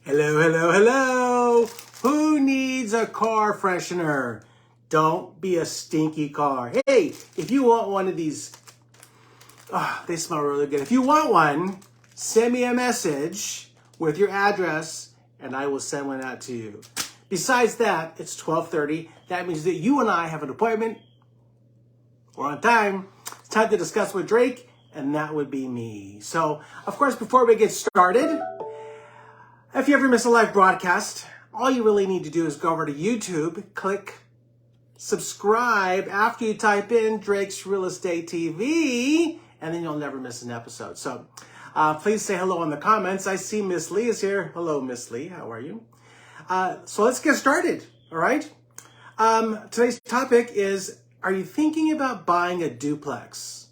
Hello, hello, hello. Who needs a car freshener? Don't be a stinky car. Hey, if you want one of these, they smell really good. If you want one, send me a message with your address and I will send one out to you. Besides that, it's 12:30. That means that you and I have an appointment. We're on time. It's time to discuss with Drake, and that would be me. So, of course, before we get started, if you ever miss a live broadcast, all you really need to do is go over to YouTube, click subscribe after you type in Drake's Real Estate TV, and then you'll never miss an episode. So please say hello in the comments. I see Miss Lee is here. Hello, Miss Lee. How are you? So let's get started, all right? Today's topic is, are you thinking about buying a duplex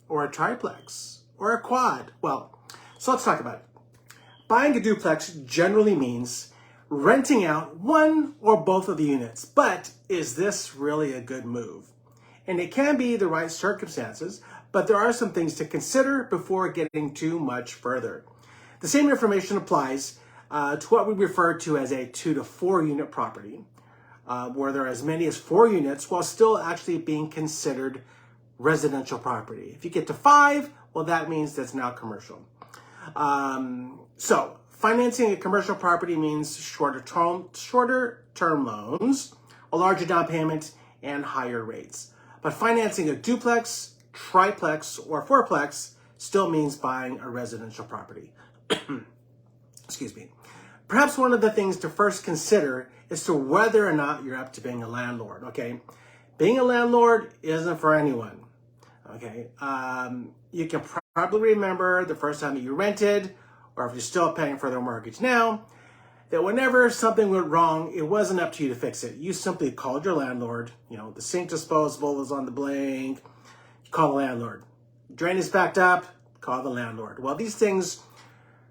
or a triplex or a quad? Well, so let's talk about it. Buying a duplex generally means renting out one or both of the units, but is this really a good move? And it can be the right circumstances, but there are some things to consider before getting too much further. The same information applies to what we refer to as a 2 to 4 unit property, where there are as many as 4 units while still actually being considered residential property. If you get to 5, well, that means that's now commercial. So financing a commercial property means shorter term loans, a larger down payment, and higher rates. But financing a duplex, triplex, or fourplex still means buying a residential property. Excuse me. Perhaps one of the things to first consider is to whether or not you're up to being a landlord, okay? Being a landlord isn't for anyone, okay? You can probably remember the first time that you rented, or if you're still paying for their mortgage now, that whenever something went wrong, it wasn't up to you to fix it. You simply called your landlord. You know, the sink disposable was on the blink. You call the landlord. Drain is backed up. Call the landlord. Well, these things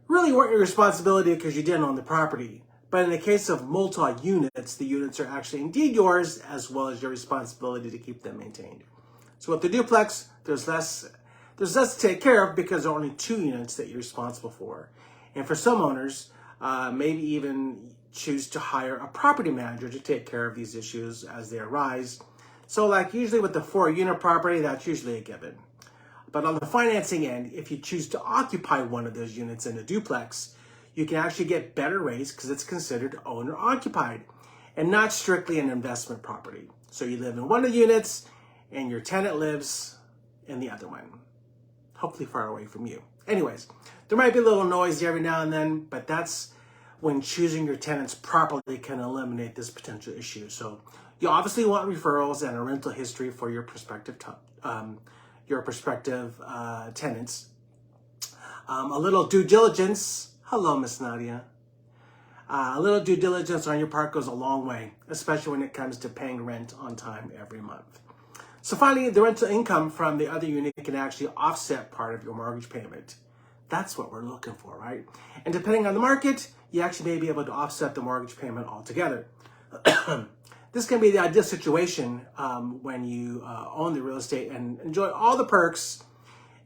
really weren't your responsibility because you didn't own the property. But in the case of multi-units, the units are actually indeed yours, as well as your responsibility to keep them maintained. So with the duplex, there's less to take care of because there are only 2 units that you're responsible for. And for some owners, maybe even choose to hire a property manager to take care of these issues as they arise. So like usually with the 4 unit property, that's usually a given. But on the financing end, if you choose to occupy one of those units in a duplex, you can actually get better rates because it's considered owner occupied and not strictly an investment property. So you live in one of the units and your tenant lives in the other one, hopefully far away from you. Anyways, there might be a little noisy every now and then, but that's when choosing your tenants properly can eliminate this potential issue. So you obviously want referrals and a rental history for your prospective tenants. A little due diligence. Hello, Miss Nadia. A little due diligence on your part goes a long way, especially when it comes to paying rent on time every month. So finally, the rental income from the other unit can actually offset part of your mortgage payment. That's what we're looking for, right? And depending on the market, you actually may be able to offset the mortgage payment altogether. This can be the ideal situation when you own the real estate and enjoy all the perks,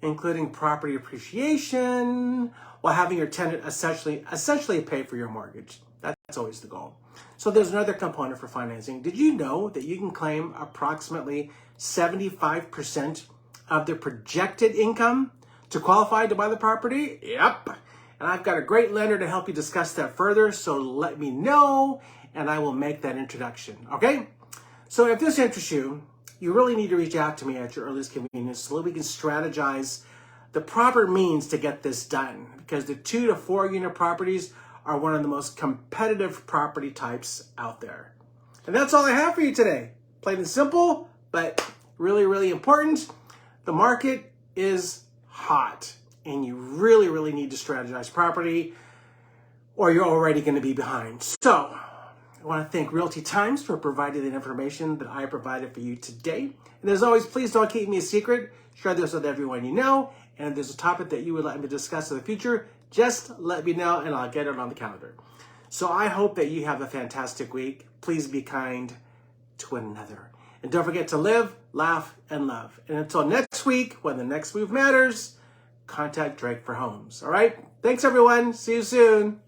including property appreciation, while having your tenant essentially pay for your mortgage. That's always the goal. So there's another component for financing. Did you know that you can claim approximately 75% of the projected income to qualify to buy the property? Yep. And I've got a great lender to help you discuss that further, so let me know and I will make that introduction, okay? So if this interests you, you really need to reach out to me at your earliest convenience so that we can strategize the proper means to get this done, because the 2 to 4 unit properties are one of the most competitive property types out there. And that's all I have for you today. Plain and simple, but really, really important. The market is hot and you really, really need to strategize property or you're already going to be behind. So I want to thank Realty Times for providing the information that I provided for you today. And as always, please don't keep me a secret. Share this with everyone you know. And if there's a topic that you would like me to discuss in the future, just let me know and I'll get it on the calendar. So I hope that you have a fantastic week. Please be kind to one another. And don't forget to live, laugh, and love. And until next week, when the next move matters, contact Drake for homes. All right? Thanks, everyone. See you soon.